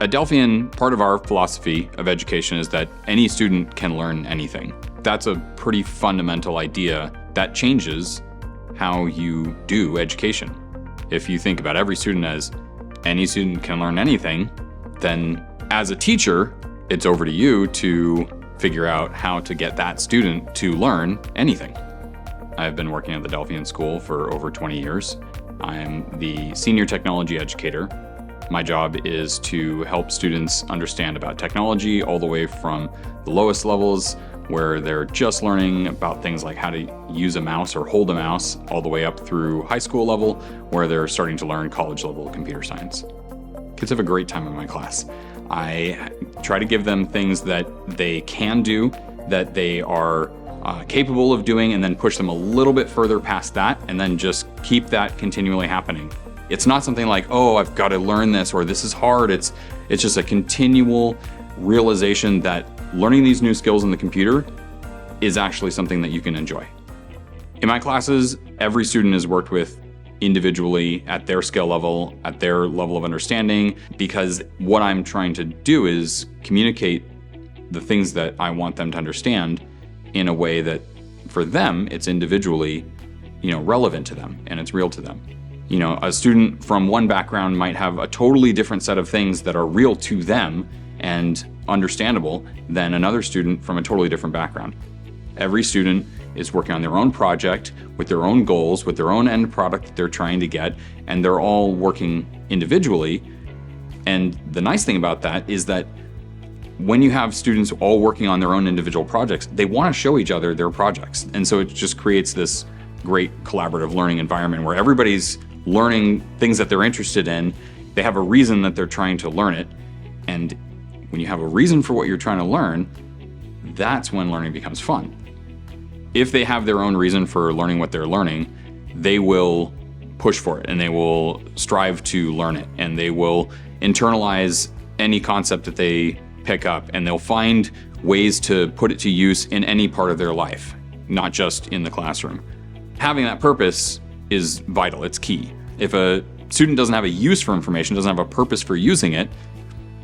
At Delphian, part of our philosophy of education is that any student can learn anything. That's a pretty fundamental idea that changes how you do education. If you think about every student as any student can learn anything, then as a teacher, it's over to you to figure out how to get that student to learn anything. I've been working at the Delphian School for over 20 years. I'm the senior technology educator. My job is to help students understand about technology all the way from the lowest levels, where they're just learning about things like how to use a mouse or hold a mouse, all the way up through high school level, where they're starting to learn college level computer science. Kids have a great time in my class. I try to give them things that they can do, that they are capable of doing, and then push them a little bit further past that, and then just keep that continually happening. It's not something like, oh, I've got to learn this, or this is hard. It's just a continual realization that learning these new skills in the computer is actually something that you can enjoy. In my classes, every student is worked with individually at their skill level, at their level of understanding, because what I'm trying to do is communicate the things that I want them to understand in a way that for them, it's individually, relevant to them and it's real to them. A student from one background might have a totally different set of things that are real to them and understandable than another student from a totally different background. Every student is working on their own project with their own goals, with their own end product that they're trying to get, and they're all working individually. And the nice thing about that is that when you have students all working on their own individual projects, they want to show each other their projects. And so it just creates this great collaborative learning environment where everybody's learning things that they're interested in. They have a reason that they're trying to learn it. And when you have a reason for what you're trying to learn, that's when learning becomes fun. If they have their own reason for learning what they're learning, they will push for it and they will strive to learn it, and they will internalize any concept that they pick up, and they'll find ways to put it to use in any part of their life, not just in the classroom. Having that purpose is vital, it's key. If a student doesn't have a use for information, doesn't have a purpose for using it,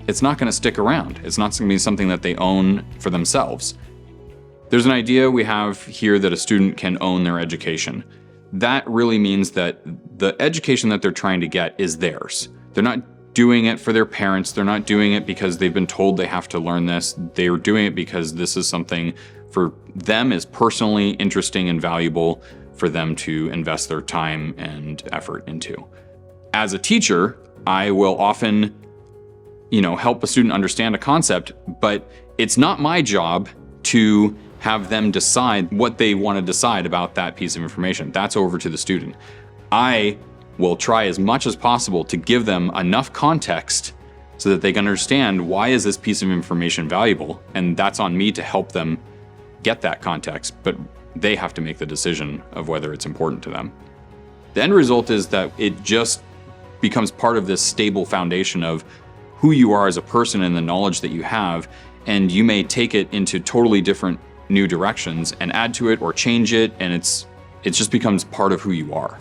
it's not going to stick around. It's not going to be something that they own for themselves. There's an idea we have here that a student can own their education. That really means that the education that they're trying to get is theirs. They're not doing it for their parents. They're not doing it because they've been told they have to learn this. They're doing it because this is something for them is personally interesting and valuable for them to invest their time and effort into. As a teacher, I will often, help a student understand a concept, but it's not my job to have them decide what they want to decide about that piece of information. That's over to the student. I will try as much as possible to give them enough context so that they can understand why is this piece of information valuable, and that's on me to help them get that context, but they have to make the decision of whether it's important to them. The end result is that it just becomes part of this stable foundation of who you are as a person and the knowledge that you have, and you may take it into totally different new directions and add to it or change it, and it just becomes part of who you are.